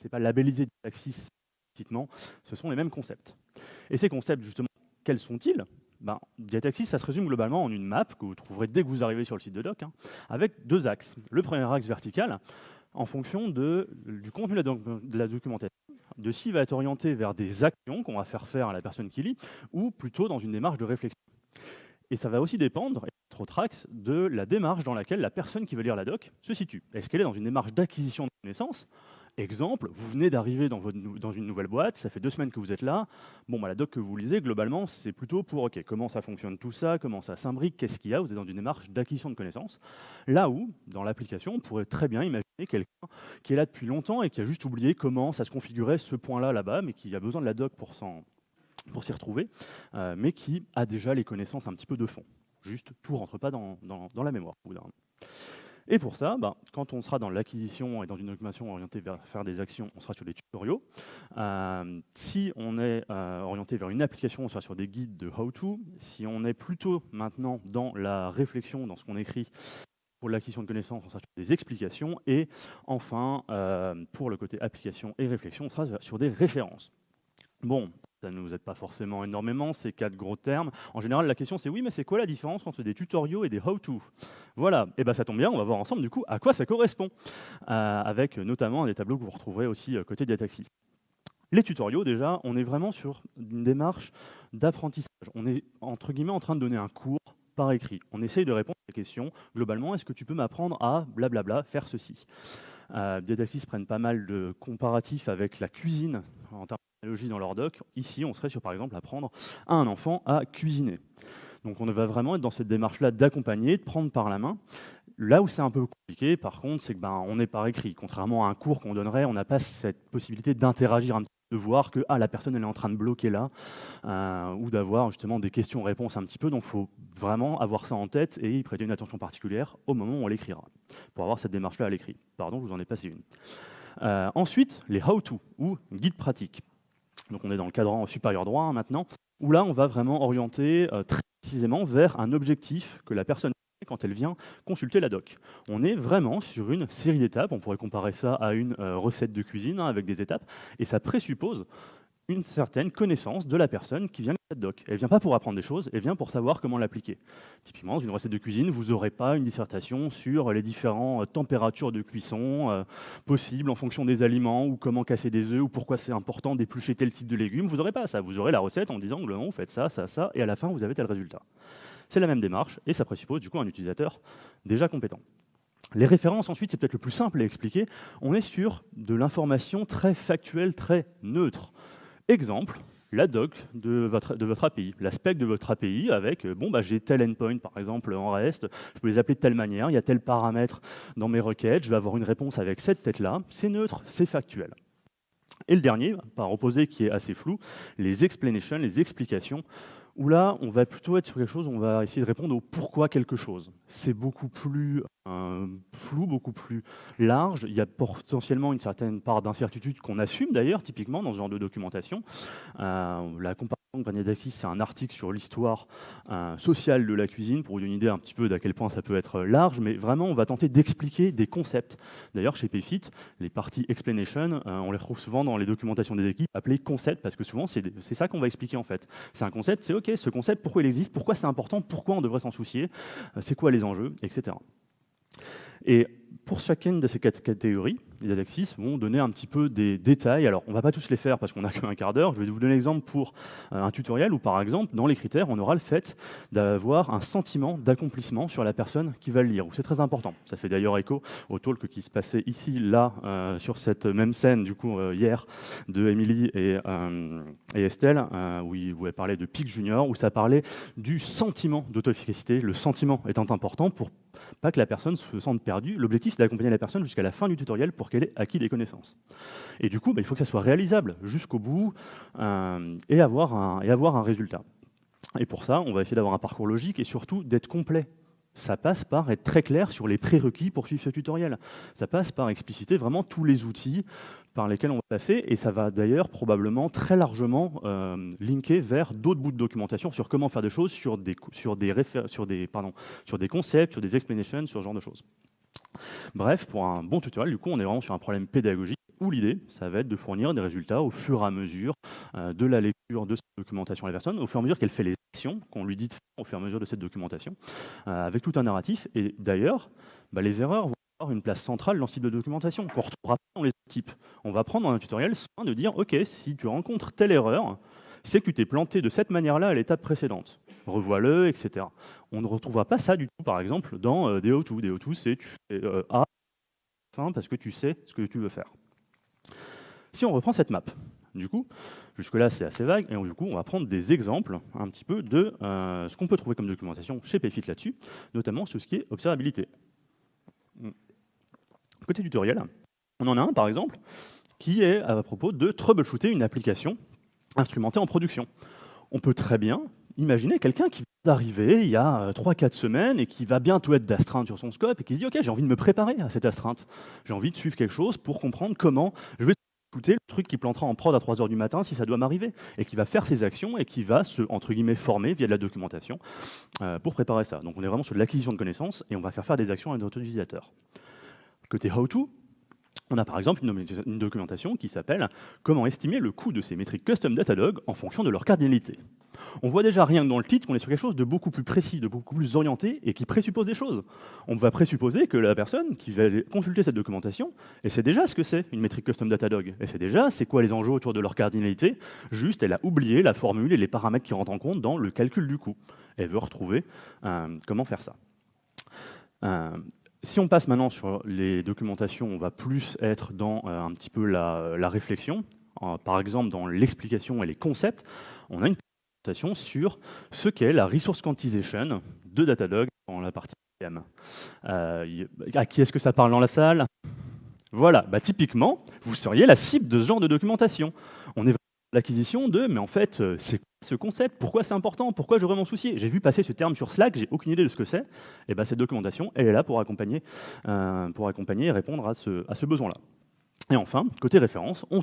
c'est pas labellisé Diataxis explicitement, ce sont les mêmes concepts. Et ces concepts, justement, quels sont-ils? Ben, Diataxis, ça se résume globalement en une map que vous trouverez dès que vous arrivez sur le site de doc, hein, avec deux axes. Le premier axe vertical, en fonction du contenu de la documentation, de s'il va être orienté vers des actions qu'on va faire à la personne qui lit, ou plutôt dans une démarche de réflexion. Et ça va aussi dépendre, autre axe, de la démarche dans laquelle la personne qui veut lire la doc se situe. Est-ce qu'elle est dans une démarche d'acquisition de connaissances? Exemple, vous venez d'arriver dans une nouvelle boîte, ça fait 2 semaines que vous êtes là. Bon, bah, la doc que vous lisez, globalement, c'est plutôt pour OK, comment ça fonctionne tout ça, comment ça s'imbrique, qu'est-ce qu'il y a. Vous êtes dans une démarche d'acquisition de connaissances. Là où, dans l'application, on pourrait très bien imaginer quelqu'un qui est là depuis longtemps et qui a juste oublié comment ça se configurait ce point-là là-bas, mais qui a besoin de la doc pour s'y retrouver, mais qui a déjà les connaissances un petit peu de fond. Juste, tout ne rentre pas dans la mémoire. Et pour ça, quand on sera dans l'acquisition et dans une documentation orientée vers faire des actions, on sera sur des tutoriaux. Si on est orienté vers une application, on sera sur des guides de how-to. Si on est plutôt maintenant dans la réflexion, dans ce qu'on écrit pour l'acquisition de connaissances, on sera sur des explications. Et enfin, pour le côté application et réflexion, on sera sur des références. Bon, ça ne nous aide pas forcément énormément, ces 4 gros termes. En général, la question c'est oui, mais c'est quoi la différence entre des tutoriaux et des how-to? Voilà, et bien ça tombe bien, on va voir ensemble du coup à quoi ça correspond, avec notamment des tableaux que vous retrouverez aussi côté Diataxis. Les tutoriaux, déjà, on est vraiment sur une démarche d'apprentissage. On est, entre guillemets, en train de donner un cours par écrit. On essaye de répondre à la question, globalement, est-ce que tu peux m'apprendre à blablabla faire ceci? Diataxis prennent pas mal de comparatifs avec la cuisine en termes d'analogie dans leur doc. Ici, on serait sur, par exemple, apprendre à un enfant à cuisiner. Donc on va vraiment être dans cette démarche-là d'accompagner, de prendre par la main. Là où c'est un peu compliqué, par contre, c'est que on est par écrit. Contrairement à un cours qu'on donnerait, on n'a pas cette possibilité d'interagir un petit peu, de voir que la personne elle est en train de bloquer là, ou d'avoir justement des questions-réponses un petit peu. Donc il faut vraiment avoir ça en tête et y prêter une attention particulière au moment où on l'écrira, pour avoir cette démarche-là à l'écrit. Pardon, je vous en ai passé une. Ensuite, les how-to, ou guides pratiques. Donc on est dans le cadran supérieur droit maintenant, où là on va vraiment orienter très précisément vers un objectif que la personne a quand elle vient consulter la doc. On est vraiment sur une série d'étapes, on pourrait comparer ça à une recette de cuisine avec des étapes, et ça présuppose une certaine connaissance de la personne qui vient de cette doc. Elle ne vient pas pour apprendre des choses, elle vient pour savoir comment l'appliquer. Typiquement, dans une recette de cuisine, vous n'aurez pas une dissertation sur les différentes températures de cuisson possibles en fonction des aliments, ou comment casser des œufs, ou pourquoi c'est important d'éplucher tel type de légumes. Vous n'aurez pas ça. Vous aurez la recette en disant, vous faites ça, ça, ça, et à la fin, vous avez tel résultat. C'est la même démarche, et ça présuppose du coup un utilisateur déjà compétent. Les références, ensuite, c'est peut-être le plus simple à expliquer. On est sur de l'information très factuelle, très neutre. Exemple, la doc de votre API, l'aspect de votre API avec, j'ai tel endpoint par exemple en REST, je peux les appeler de telle manière, il y a tel paramètre dans mes requêtes, je vais avoir une réponse avec cette tête-là, c'est neutre, c'est factuel. Et le dernier, par opposé qui est assez flou, les explanations, les explications, où là, on va plutôt être sur quelque chose, on va essayer de répondre au pourquoi quelque chose. C'est beaucoup plus flou, beaucoup plus large. Il y a potentiellement une certaine part d'incertitude qu'on assume d'ailleurs, typiquement dans ce genre de documentation. La comparaison de Diataxis, c'est un article sur l'histoire sociale de la cuisine, pour vous donner une idée un petit peu d'à quel point ça peut être large, mais vraiment, on va tenter d'expliquer des concepts. D'ailleurs, chez Payfit, les parties explanation, on les retrouve souvent dans les documentations des équipes appelées concepts, parce que souvent, c'est ça qu'on va expliquer en fait. C'est un concept, c'est OK, ce concept, pourquoi il existe, pourquoi c'est important, pourquoi on devrait s'en soucier, c'est quoi les enjeux, etc. Et pour chacune de ces catégories, les Diataxis vont donner un petit peu des détails. Alors, on ne va pas tous les faire parce qu'on n'a qu'un quart d'heure. Je vais vous donner l'exemple pour un tutoriel où, par exemple, dans les critères, on aura le fait d'avoir un sentiment d'accomplissement sur la personne qui va le lire. C'est très important. Ça fait d'ailleurs écho au talk qui se passait ici, là, sur cette même scène, du coup, hier, de Émilie et Estelle, où ils voulaient parler de Peak Junior, où ça parlait du sentiment d'auto-efficacité. Le sentiment étant important pour pas que la personne se sente perdue. L'objectif, c'est d'accompagner la personne jusqu'à la fin du tutoriel pour qu'elle ait acquis des connaissances. Et du coup, il faut que ça soit réalisable jusqu'au bout et avoir un résultat. Et pour ça, on va essayer d'avoir un parcours logique et surtout d'être complet. Ça passe par être très clair sur les prérequis pour suivre ce tutoriel. Ça passe par expliciter vraiment tous les outils par lesquels on va passer, et ça va d'ailleurs probablement très largement linker vers d'autres bouts de documentation sur comment faire des choses, sur des concepts, sur des explanations, sur ce genre de choses. Bref, pour un bon tutoriel, du coup, on est vraiment sur un problème pédagogique où l'idée, ça va être de fournir des résultats au fur et à mesure de la lecture de cette documentation à la personne, au fur et à mesure qu'elle fait les actions qu'on lui dit de faire au fur et à mesure de cette documentation, avec tout un narratif. Et d'ailleurs, les erreurs vont avoir une place centrale dans ce type de documentation, qu'on retrouvera pas dans les autres types. On va prendre dans un tutoriel soin de dire, OK, si tu rencontres telle erreur, c'est que tu t'es planté de cette manière-là à l'étape précédente. Revois-le, etc. On ne retrouvera pas ça du tout, par exemple, dans des how-to. Des how-to, c'est tu fais A, fin, parce que tu sais ce que tu veux faire. Si on reprend cette map, du coup, jusque-là c'est assez vague, et du coup on va prendre des exemples un petit peu de ce qu'on peut trouver comme documentation chez Payfit là-dessus, notamment sur ce qui est observabilité. Côté tutoriel, on en a un par exemple qui est à propos de troubleshooter une application instrumentée en production. On peut très bien imaginer quelqu'un qui vient d'arriver il y a 3-4 semaines et qui va bientôt être d'astreinte sur son scope et qui se dit « Ok, j'ai envie de me préparer à cette astreinte. J'ai envie de suivre quelque chose pour comprendre comment je vais écouter le truc qui plantera en prod à 3 heures du matin si ça doit m'arriver. » Et qui va faire ses actions et qui va se, entre guillemets, former via de la documentation pour préparer ça. Donc on est vraiment sur de l'acquisition de connaissances et on va faire des actions à notre utilisateur. Côté how-to, on a par exemple une documentation qui s'appelle « Comment estimer le coût de ces métriques custom Datadog en fonction de leur cardinalité ». On voit déjà rien que dans le titre qu'on est sur quelque chose de beaucoup plus précis, de beaucoup plus orienté et qui présuppose des choses. On va présupposer que la personne qui va consulter cette documentation, et c'est déjà ce que c'est une métrique custom Datadog, et c'est déjà c'est quoi les enjeux autour de leur cardinalité, juste elle a oublié la formule et les paramètres qui rentrent en compte dans le calcul du coût. Elle veut retrouver comment faire ça. Si on passe maintenant sur les documentations, on va plus être dans un petit peu la réflexion. Par exemple, dans l'explication et les concepts, on a une présentation sur ce qu'est la resource quantization de Datadog dans la partie PM. À qui est-ce que ça parle dans la salle? Voilà, typiquement, vous seriez la cible de ce genre de documentation. On est vraiment dans l'acquisition de, mais en fait, c'est quoi ce concept? Pourquoi c'est important? Pourquoi je devrais m'en soucier? J'ai vu passer ce terme sur Slack, j'ai aucune idée de ce que c'est. Et cette documentation, elle est là pour accompagner et répondre à ce besoin-là. Et enfin, côté référence, on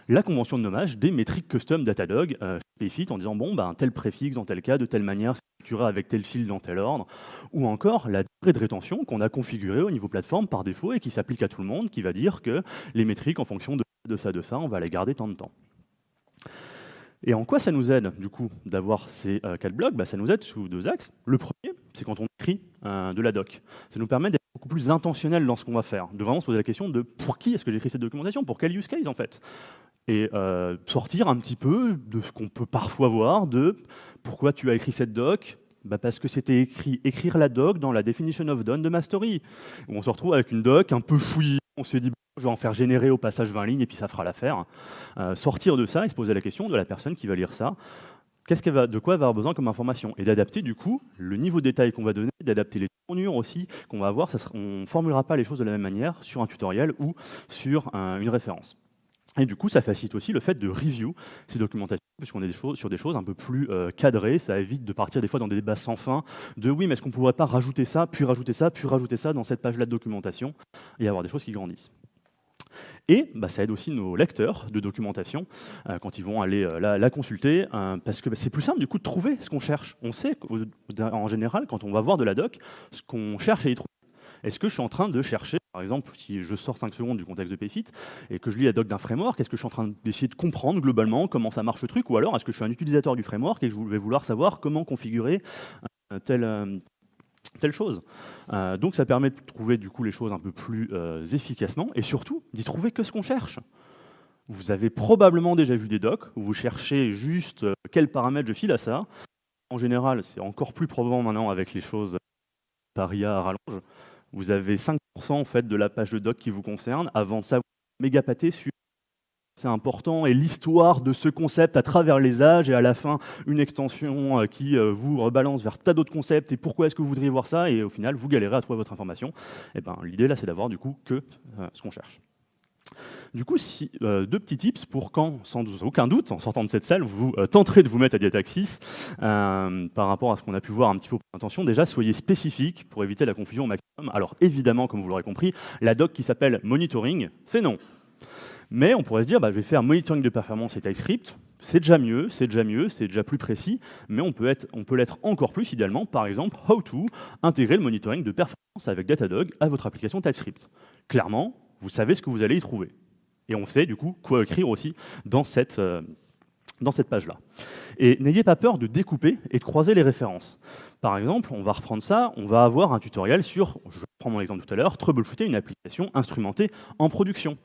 la convention de nommage des métriques custom Datadog chez Payfit en disant tel préfixe dans tel cas, de telle manière, c'est structuré avec tel fil dans tel ordre, ou encore la durée de rétention qu'on a configurée au niveau plateforme par défaut et qui s'applique à tout le monde, qui va dire que les métriques en fonction de ça, on va les garder tant de temps. Et en quoi ça nous aide, du coup, d'avoir ces 4 blocs? Ça nous aide sous 2 axes. Le premier, c'est quand on écrit de la doc. Ça nous permet d'être beaucoup plus intentionnel dans ce qu'on va faire, de vraiment se poser la question de pour qui est-ce que j'écris cette documentation, pour quel use case en fait, et sortir un petit peu de ce qu'on peut parfois voir de pourquoi tu as écrit cette doc. Parce que c'était écrire la doc dans la definition of done de Mastery, où on se retrouve avec une doc un peu fouillie, on se dit je vais en faire générer au passage 20 lignes et puis ça fera l'affaire. Sortir de ça et se poser la question de la personne qui va lire ça, de quoi elle va avoir besoin comme information, et d'adapter du coup le niveau de détail qu'on va donner, d'adapter les tournures aussi qu'on va avoir. On ne formulera pas les choses de la même manière sur un tutoriel ou sur une référence. Et du coup, ça facilite aussi le fait de review ces documentations, puisqu'on est sur des choses un peu plus cadrées. Ça évite de partir des fois dans des débats sans fin, de oui, mais est-ce qu'on ne pourrait pas rajouter ça, puis rajouter ça, puis rajouter ça dans cette page-là de documentation, et avoir des choses qui grandissent. Et ça aide aussi nos lecteurs de documentation quand ils vont aller la consulter, parce que c'est plus simple du coup de trouver ce qu'on cherche. On sait en général, quand on va voir de la doc, ce qu'on cherche à y trouver. Est-ce que je suis en train de chercher, par exemple, si je sors 5 secondes du contexte de Payfit et que je lis la doc d'un framework, est-ce que je suis en train d'essayer de comprendre globalement comment ça marche le truc, ou alors est-ce que je suis un utilisateur du framework et que je vais vouloir savoir comment configurer telle chose. Donc ça permet de trouver du coup les choses un peu plus efficacement, et surtout d'y trouver que ce qu'on cherche. Vous avez probablement déjà vu des docs où vous cherchez juste quel paramètre je file à ça. En général, c'est encore plus probant maintenant avec les choses par IA à rallonge. Vous avez 5% en fait de la page de doc qui vous concerne avant de savoir méga pâté sur c'est important et l'histoire de ce concept à travers les âges, et à la fin une extension qui vous rebalance vers tas d'autres concepts et pourquoi est-ce que vous voudriez voir ça, et au final vous galérez à trouver votre information. L'idée là c'est d'avoir du coup que ce qu'on cherche. Du coup, 2 petits tips pour quand, sans aucun doute, en sortant de cette salle, vous tenterez de vous mettre à Diataxis par rapport à ce qu'on a pu voir un petit peu pour l'intention. Déjà, soyez spécifique pour éviter la confusion au maximum. Alors évidemment, comme vous l'aurez compris, la doc qui s'appelle monitoring, c'est non. Mais on pourrait se dire, je vais faire monitoring de performance et TypeScript, c'est déjà mieux, c'est déjà plus précis, mais on peut l'être encore plus idéalement, par exemple, how to intégrer le monitoring de performance avec Datadog à votre application TypeScript. Clairement, vous savez ce que vous allez y trouver. Et on sait du coup quoi écrire aussi dans cette page-là. Et n'ayez pas peur de découper et de croiser les références. Par exemple, on va reprendre ça, on va avoir un tutoriel sur, je prends mon exemple tout à l'heure, troubleshooter une application instrumentée en production.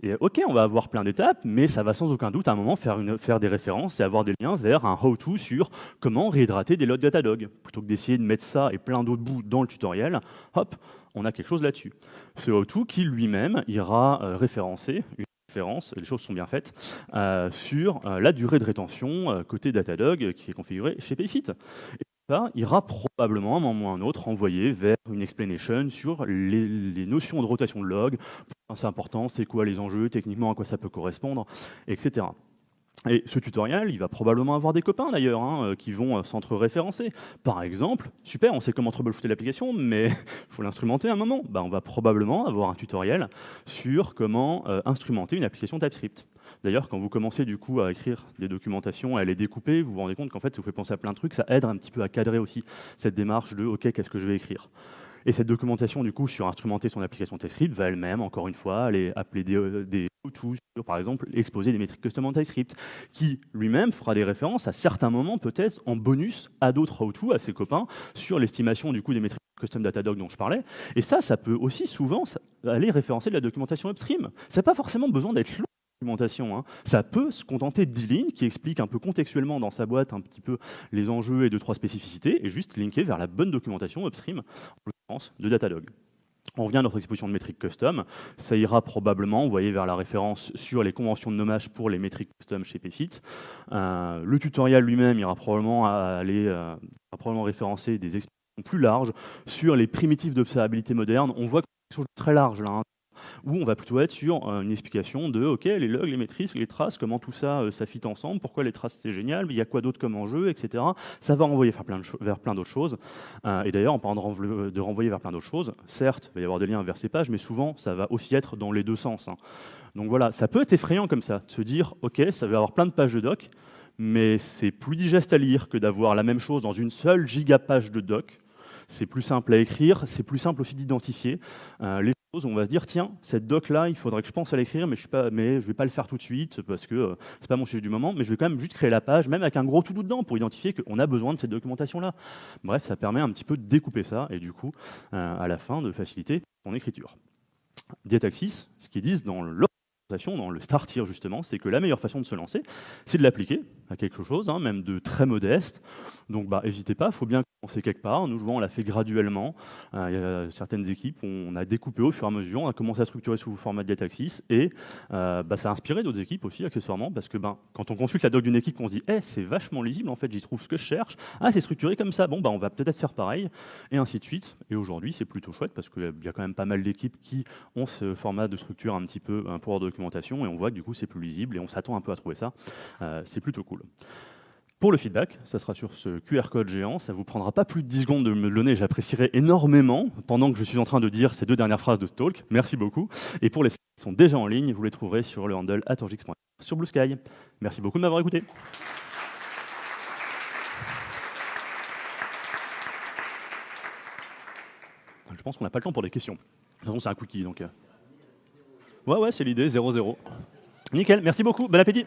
Et ok, on va avoir plein d'étapes, mais ça va sans aucun doute à un moment faire des références et avoir des liens vers un how-to sur comment réhydrater des lots Datadog. Plutôt que d'essayer de mettre ça et plein d'autres bouts dans le tutoriel, hop, on a quelque chose là-dessus. Ce how-to qui lui-même ira référencer une référence, les choses sont bien faites, sur la durée de rétention côté Datadog qui est configurée chez Payfit. Et ça ira probablement à un moment ou à un autre envoyer vers une explanation sur les notions de rotation de log, pourquoi c'est important, c'est quoi les enjeux, techniquement à quoi ça peut correspondre, etc. Et ce tutoriel, il va probablement avoir des copains d'ailleurs, qui vont s'entre-référencer. Par exemple, super, on sait comment troubleshooter l'application, mais il faut l'instrumenter à un moment. On va probablement avoir un tutoriel sur comment instrumenter une application TypeScript. D'ailleurs, quand vous commencez du coup à écrire des documentations, à les découper, vous vous rendez compte qu'en fait, ça vous fait penser à plein de trucs, ça aide un petit peu à cadrer aussi cette démarche de « OK, qu'est-ce que je vais écrire ?» Et cette documentation, du coup, sur instrumenter son application TypeScript, va elle-même, encore une fois, aller appeler des how-to sur, par exemple, exposer des métriques custom en TypeScript, qui lui-même fera des références à certains moments, peut-être en bonus, à d'autres how-to, à ses copains, sur l'estimation du coup des métriques custom Datadog dont je parlais. Et ça peut aussi souvent aller référencer de la documentation upstream. Ça n'a pas forcément besoin d'être long. Ça peut se contenter de 10 lignes qui expliquent un peu contextuellement dans sa boîte un petit peu les enjeux et 2-3 spécificités et juste linker vers la bonne documentation upstream, en l'occurrence de Datadog. On revient à notre exposition de métriques custom. Ça ira probablement, vous voyez, vers la référence sur les conventions de nommage pour les métriques custom chez Payfit. Le tutoriel lui-même ira probablement référencer des explications plus larges sur les primitives d'observabilité moderne. On voit que c'est quelque chose de très large là, où on va plutôt être sur une explication de OK, les logs, les matrices, les traces, comment tout ça, ça fit ensemble, pourquoi les traces c'est génial, mais il y a quoi d'autre comme enjeu, etc. Ça va renvoyer vers plein d'autres choses. Et d'ailleurs, en parlant de renvoyer vers plein d'autres choses, certes, il va y avoir des liens vers ces pages, mais souvent, ça va aussi être dans les deux sens. Donc voilà, ça peut être effrayant comme ça, de se dire OK, ça va avoir plein de pages de doc, mais c'est plus digeste à lire que d'avoir la même chose dans une seule gigapage de doc. C'est plus simple à écrire, c'est plus simple aussi d'identifier les choses. On va se dire, tiens, cette doc-là, il faudrait que je pense à l'écrire, mais je ne vais pas le faire tout de suite parce que c'est pas mon sujet du moment, mais je vais quand même juste créer la page, même avec un gros tout dedans, pour identifier qu'on a besoin de cette documentation-là. Bref, ça permet un petit peu de découper ça et du coup, à la fin, de faciliter son écriture. Dietaxis, ce qu'ils disent dans leur présentation, dans le Star Tier justement, c'est que la meilleure façon de se lancer, c'est de l'appliquer à quelque chose, même de très modeste. Donc n'hésitez pas, il faut bien commencer quelque part. Nous, on l'a fait graduellement. Il y a certaines équipes, on a découpé au fur et à mesure, on a commencé à structurer sous le format de Dietaxis et ça a inspiré d'autres équipes aussi, accessoirement, parce que quand on consulte la doc d'une équipe, on se dit c'est vachement lisible, en fait, j'y trouve ce que je cherche. Ah, c'est structuré comme ça, on va peut-être faire pareil, et ainsi de suite. Et aujourd'hui, c'est plutôt chouette, parce qu'il y a quand même pas mal d'équipes qui ont ce format de structure un petit peu pour leur documentation, et on voit que du coup, c'est plus lisible, et on s'attend un peu à trouver ça. C'est plutôt cool. Pour le feedback, ça sera sur ce QR code géant, ça ne vous prendra pas plus de 10 secondes de me le donner, j'apprécierai énormément pendant que je suis en train de dire ces deux dernières phrases de ce talk, merci beaucoup. Et pour les qui sont déjà en ligne, vous les trouverez sur le handle @orgix.fr sur Blue Sky. Merci beaucoup de m'avoir écouté. Je pense qu'on n'a pas le temps pour des questions. De toute façon, c'est un cookie, donc... Ouais, c'est l'idée, 0-0. Nickel, merci beaucoup, bon appétit.